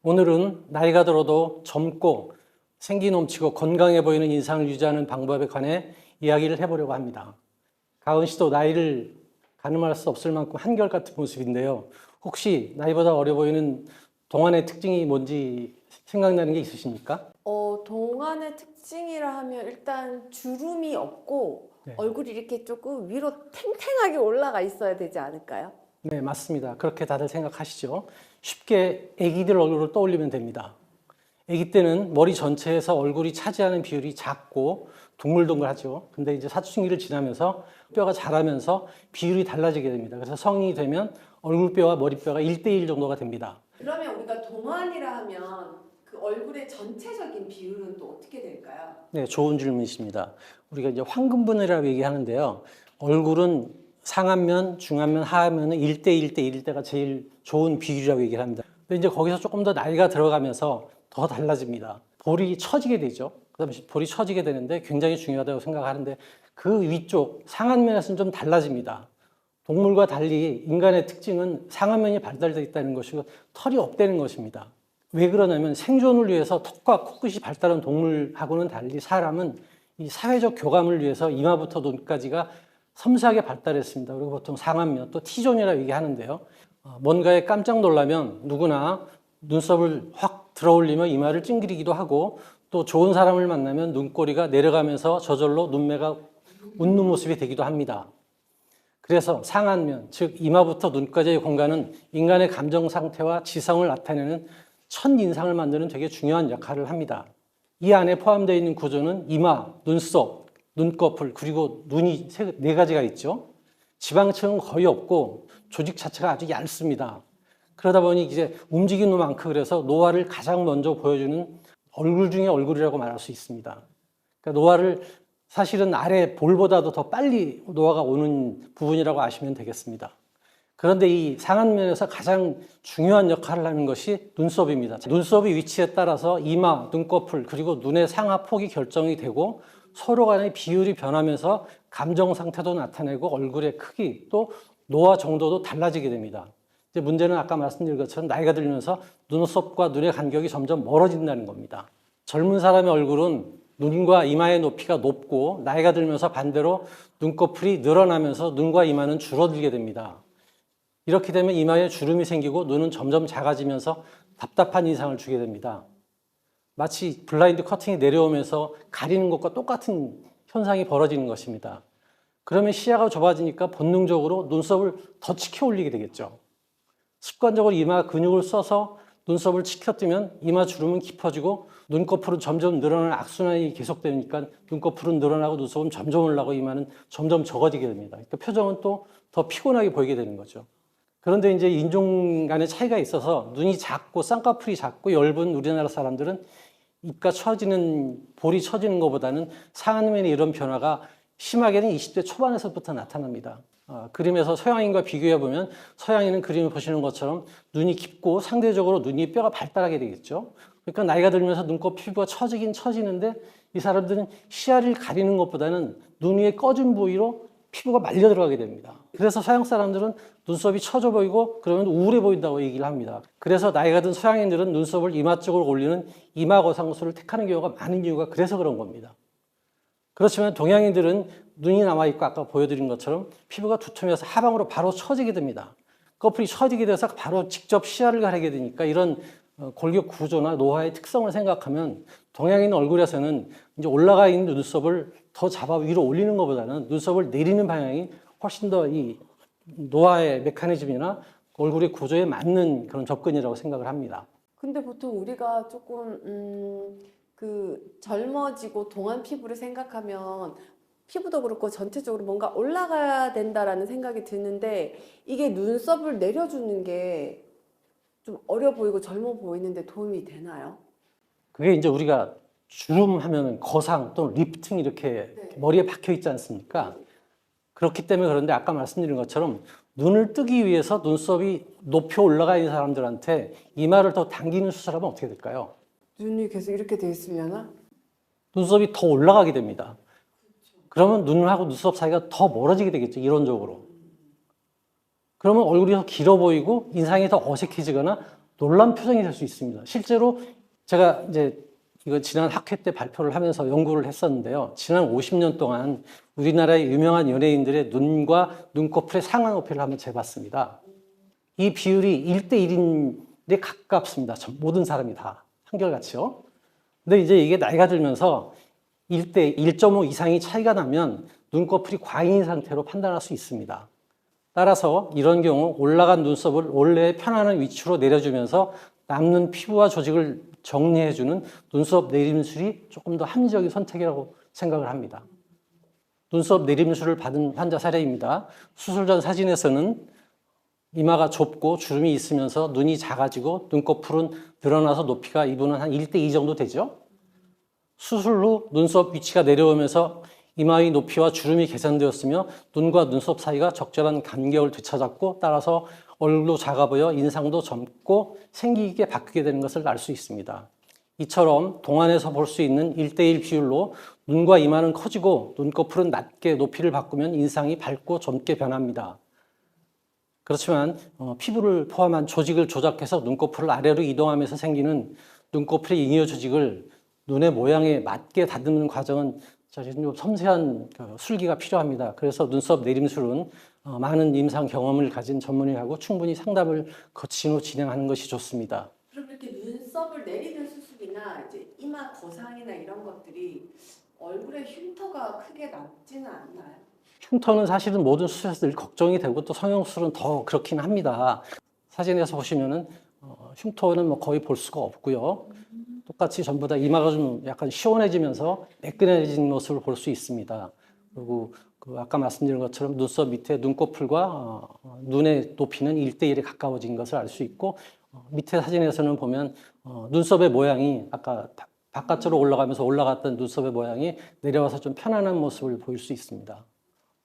오늘은 나이가 들어도 젊고 생기 넘치고 건강해 보이는 인상을 유지하는 방법에 관해 이야기를 해보려고 합니다. 가은 씨도 나이를 가늠할 수 없을 만큼 한결같은 모습인데요. 혹시 나이보다 어려 보이는 동안의 특징이 뭔지 생각나는 게 있으십니까? 동안의 특징이라 하면 일단 주름이 없고 네. 얼굴이 이렇게 조금 위로 탱탱하게 올라가 있어야 되지 않을까요? 네, 맞습니다. 그렇게 다들 생각하시죠. 쉽게 아기들 얼굴을 떠올리면 됩니다. 아기 때는 머리 전체에서 얼굴이 차지하는 비율이 작고 동글동글하죠. 근데 이제 사춘기를 지나면서 뼈가 자라면서 비율이 달라지게 됩니다. 그래서 성인이 되면 얼굴뼈와 머리뼈가 1대1 정도가 됩니다. 그러면 우리가 동안이라 하면 그 얼굴의 전체적인 비율은 또 어떻게 될까요? 네, 좋은 질문이십니다. 우리가 이제 황금분해라고 얘기하는데요. 얼굴은 상안면, 중안면, 하안면은 1대1대1일 때가 제일 좋은 비율이라고 얘기를 합니다. 근데 이제 거기서 조금 더 나이가 들어가면서 더 달라집니다. 볼이 처지게 되죠. 그다음에 볼이 처지게 되는데 굉장히 중요하다고 생각하는데 그 위쪽 상안면에서는 좀 달라집니다. 동물과 달리 인간의 특징은 상안면이 발달되어 있다는 것이고 털이 없다는 것입니다. 왜 그러냐면 생존을 위해서 턱과 코끝이 발달한 동물하고는 달리 사람은 이 사회적 교감을 위해서 이마부터 눈까지가 섬세하게 발달했습니다. 그리고 보통 상안면 또 T존이라고 얘기하는데요. 뭔가에 깜짝 놀라면 누구나 눈썹을 확 들어올리며 이마를 찡그리기도 하고 또 좋은 사람을 만나면 눈꼬리가 내려가면서 저절로 눈매가 웃는 모습이 되기도 합니다. 그래서 상안면, 즉 이마부터 눈까지의 공간은 인간의 감정 상태와 지성을 나타내는 첫인상을 만드는 되게 중요한 역할을 합니다. 이 안에 포함되어 있는 구조는 이마, 눈썹, 눈꺼풀, 그리고 눈이 네 가지가 있죠. 지방층은 거의 없고 조직 자체가 아주 얇습니다. 그러다 보니 이제 움직이는 만큼 그래서 노화를 가장 먼저 보여주는 얼굴 중에 얼굴이라고 말할 수 있습니다. 그러니까 노화를 사실은 아래 볼보다도 더 빨리 노화가 오는 부분이라고 아시면 되겠습니다. 그런데 이 상안면에서 가장 중요한 역할을 하는 것이 눈썹입니다. 눈썹의 위치에 따라서 이마, 눈꺼풀, 그리고 눈의 상하폭이 결정이 되고 서로 간의 비율이 변하면서 감정 상태도 나타내고 얼굴의 크기 또 노화 정도도 달라지게 됩니다. 이제 문제는 아까 말씀드린 것처럼 나이가 들면서 눈썹과 눈의 간격이 점점 멀어진다는 겁니다. 젊은 사람의 얼굴은 눈과 이마의 높이가 높고 나이가 들면서 반대로 눈꺼풀이 늘어나면서 눈과 이마는 줄어들게 됩니다. 이렇게 되면 이마에 주름이 생기고 눈은 점점 작아지면서 답답한 인상을 주게 됩니다. 마치 블라인드 커팅이 내려오면서 가리는 것과 똑같은 현상이 벌어지는 것입니다. 그러면 시야가 좁아지니까 본능적으로 눈썹을 더 치켜 올리게 되겠죠. 습관적으로 이마 근육을 써서 눈썹을 치켜뜨면 이마 주름은 깊어지고 눈꺼풀은 점점 늘어나는 악순환이 계속되니까 눈꺼풀은 늘어나고 눈썹은 점점 올라가고 이마는 점점 적어지게 됩니다. 그러니까 표정은 또 더 피곤하게 보이게 되는 거죠. 그런데 이제 인종 간의 차이가 있어서 눈이 작고 쌍꺼풀이 작고 엷은 우리나라 사람들은 입가 처지는 볼이 처지는 것보다는 상안면의 이런 변화가 심하게는 20대 초반에서부터 나타납니다. 그림에서 서양인과 비교해 보면 서양인은 그림을 보시는 것처럼 눈이 깊고 상대적으로 눈이 뼈가 발달하게 되겠죠. 그러니까 나이가 들면서 눈꺼 피부가 처지긴 처지는데 이 사람들은 시야를 가리는 것보다는 눈 위에 꺼진 부위로 피부가 말려 들어가게 됩니다. 그래서 서양 사람들은 눈썹이 처져 보이고 그러면 우울해 보인다고 얘기를 합니다. 그래서 나이가 든 서양인들은 눈썹을 이마 쪽으로 올리는 이마 거상술을 택하는 경우가 많은 이유가 그래서 그런 겁니다. 그렇지만 동양인들은 눈이 남아있고 아까 보여드린 것처럼 피부가 두툼해서 하방으로 바로 처지게 됩니다. 커플이 처지게 돼서 바로 직접 시야를 가리게 되니까 이런 골격 구조나 노화의 특성을 생각하면 동양인 얼굴에서는 이제 올라가 있는 눈썹을 더 잡아 위로 올리는 것보다는 눈썹을 내리는 방향이 훨씬 더 이 노화의 메커니즘이나 얼굴의 구조에 맞는 그런 접근이라고 생각을 합니다. 근데 보통 우리가 조금 그 젊어지고 동안 피부를 생각하면 피부도 그렇고 전체적으로 뭔가 올라가야 된다라는 생각이 드는데 이게 눈썹을 내려주는 게 좀 어려 보이고 젊어 보이는데 도움이 되나요? 그게 이제 우리가 주름 하면은 거상 또는 리프팅 이렇게 머리에 박혀 있지 않습니까? 그렇기 때문에 그런데 아까 말씀드린 것처럼 눈을 뜨기 위해서 눈썹이 높이 올라가 있는 사람들한테 이마를 더 당기는 수술하면 어떻게 될까요? 눈이 계속 이렇게 돼 있으려나? 눈썹이 더 올라가게 됩니다. 그러면 눈하고 눈썹 사이가 더 멀어지게 되겠죠, 이론적으로. 그러면 얼굴이 더 길어 보이고 인상이 더 어색해지거나 놀란 표정이 될 수 있습니다. 실제로 제가 이제 이거 지난 학회 때 발표를 하면서 연구를 했었는데요. 지난 50년 동안 우리나라의 유명한 연예인들의 눈과 눈꺼풀의 상하 높이를 한번 재봤습니다. 이 비율이 1대1에 가깝습니다. 모든 사람이 다 한결같이요. 근데 이제 이게 나이가 들면서 1.5 이상이 차이가 나면 눈꺼풀이 과잉인 상태로 판단할 수 있습니다. 따라서 이런 경우 올라간 눈썹을 원래의 편안한 위치로 내려주면서 남는 피부와 조직을 정리해주는 눈썹 내림술이 조금 더 합리적인 선택이라고 생각을 합니다. 눈썹 내림술을 받은 환자 사례입니다. 수술 전 사진에서는 이마가 좁고 주름이 있으면서 눈이 작아지고 눈꺼풀은 늘어나서 높이가 이분은 한 1대2 정도 되죠. 수술 후 눈썹 위치가 내려오면서 이마의 높이와 주름이 개선되었으며 눈과 눈썹 사이가 적절한 간격을 되찾았고 따라서 얼굴도 작아 보여 인상도 젊고 생기 있게 바뀌게 되는 것을 알 수 있습니다. 이처럼 동안에서 볼 수 있는 1대1 비율로 눈과 이마는 커지고 눈꺼풀은 낮게 높이를 바꾸면 인상이 밝고 젊게 변합니다. 그렇지만 피부를 포함한 조직을 조작해서 눈꺼풀을 아래로 이동하면서 생기는 눈꺼풀의 잉여 조직을 눈의 모양에 맞게 다듬는 과정은 좀 섬세한 술기가 필요합니다. 그래서 눈썹 내림술은 많은 임상 경험을 가진 전문의하고 충분히 상담을 거친 후 진행하는 것이 좋습니다. 그럼 이렇게 눈썹을 내리는 수술이나 이제 이마 거상이나 이런 것들이 얼굴에 흉터가 크게 남지는 않나요? 흉터는 사실은 모든 수술에서 늘 걱정이 되고 또 성형수술은 더 그렇긴 합니다. 사진에서 보시면은 흉터는 뭐 거의 볼 수가 없고요. 똑같이 전부 다 이마가 좀 약간 시원해지면서 매끈해진 모습을 볼 수 있습니다. 그리고 아까 말씀드린 것처럼 눈썹 밑에 눈꺼풀과 눈의 높이는 1대1에 가까워진 것을 알 수 있고 밑에 사진에서는 보면 눈썹의 모양이 아까 바깥으로 올라가면서 올라갔던 눈썹의 모양이 내려와서 좀 편안한 모습을 보일 수 있습니다.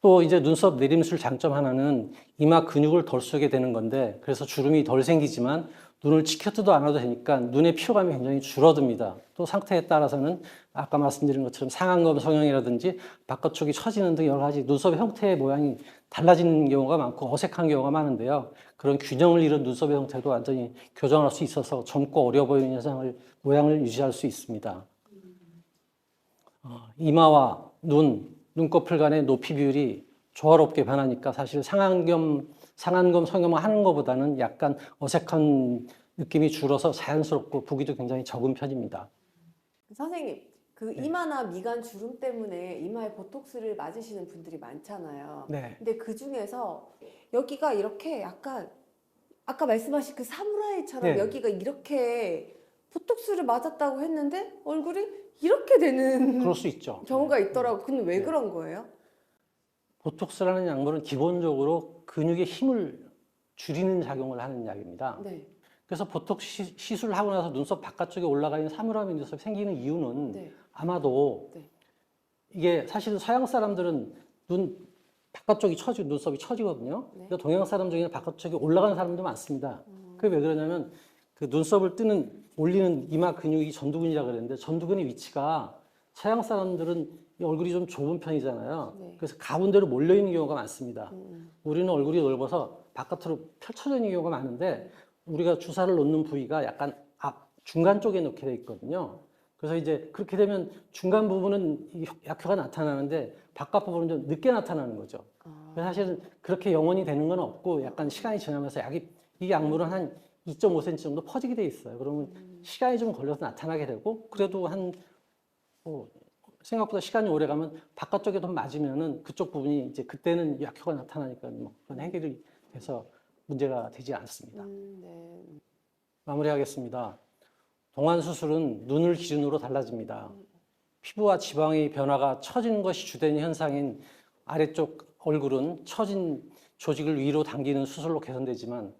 또 이제 눈썹 내림술 장점 하나는 이마 근육을 덜 쓰게 되는 건데 그래서 주름이 덜 생기지만 눈을 치켜뜨도 않아도 되니까 눈의 피로감이 굉장히 줄어듭니다. 또 상태에 따라서는 아까 말씀드린 것처럼 상안검 성형이라든지 바깥쪽이 처지는 등 여러 가지 눈썹의 형태의 모양이 달라지는 경우가 많고 어색한 경우가 많은데요. 그런 균형을 잃은 눈썹의 형태도 완전히 교정할 수 있어서 젊고 어려 보이는 모양을 유지할 수 있습니다. 이마와 눈꺼풀 간의 높이 비율이 조화롭게 변하니까 사실 상안검 성형을 하는 것보다는 약간 어색한 느낌이 줄어서 자연스럽고 부기도 굉장히 적은 편입니다. 선생님, 이마나 미간 주름 때문에 이마에 보톡스를 맞으시는 분들이 많잖아요. 네. 근데 그 중에서 여기가 이렇게 약간 아까 말씀하신 그 사무라이처럼 네. 여기가 이렇게 보톡스를 맞았다고 했는데 얼굴이 이렇게 되는 그럴 수 있죠. 경우가 있더라고요. 근데 왜 네. 그런 거예요? 보톡스라는 약물은 기본적으로 근육의 힘을 줄이는 작용을 하는 약입니다. 네. 그래서 보톡스 시술을 하고 나서 눈썹 바깥쪽에 올라가 있는 사물함 눈썹이 생기는 이유는 네. 아마도 네. 이게 사실은 서양 사람들은 바깥쪽이 눈썹이 처지거든요. 네. 근데 동양 사람 중에는 바깥쪽이 올라가는 사람도 많습니다. 그게 왜 그러냐면 그 눈썹을 올리는 이마 근육이 전두근이라고 그랬는데 전두근의 위치가 서양 사람들은 이 얼굴이 좀 좁은 편이잖아요. 네. 그래서 가운데로 몰려있는 경우가 많습니다. 우리는 얼굴이 넓어서 바깥으로 펼쳐져 있는 경우가 많은데 우리가 주사를 놓는 부위가 약간 중간 쪽에 놓게 돼 있거든요. 그래서 이제 그렇게 되면 중간 부분은 이 약효가 나타나는데 바깥 부분은 좀 늦게 나타나는 거죠. 그래서 사실은 그렇게 영원히 되는 건 없고 약간 시간이 지나면서 이 약물은 한 2.5cm 정도 퍼지게 돼 있어요. 그러면 시간이 좀 걸려서 나타나게 되고 그래도 생각보다 시간이 오래 가면 바깥쪽에 좀 맞으면은 그쪽 부분이 이제 그때는 약효가 나타나니까 그건 해결이 돼서 문제가 되지 않습니다. 네. 마무리하겠습니다. 동안 수술은 눈을 기준으로 달라집니다. 피부와 지방의 변화가 처지는 것이 주된 현상인 아래쪽 얼굴은 처진 조직을 위로 당기는 수술로 개선되지만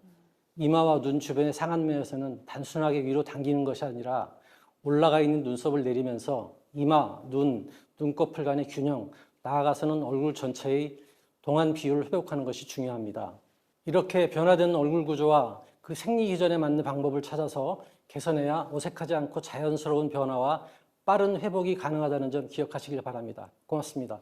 이마와 눈 주변의 상안면에서는 단순하게 위로 당기는 것이 아니라 올라가 있는 눈썹을 내리면서 이마, 눈꺼풀 간의 균형, 나아가서는 얼굴 전체의 동안 비율을 회복하는 것이 중요합니다. 이렇게 변화된 얼굴 구조와 그 생리 기전에 맞는 방법을 찾아서 개선해야 어색하지 않고 자연스러운 변화와 빠른 회복이 가능하다는 점 기억하시길 바랍니다. 고맙습니다.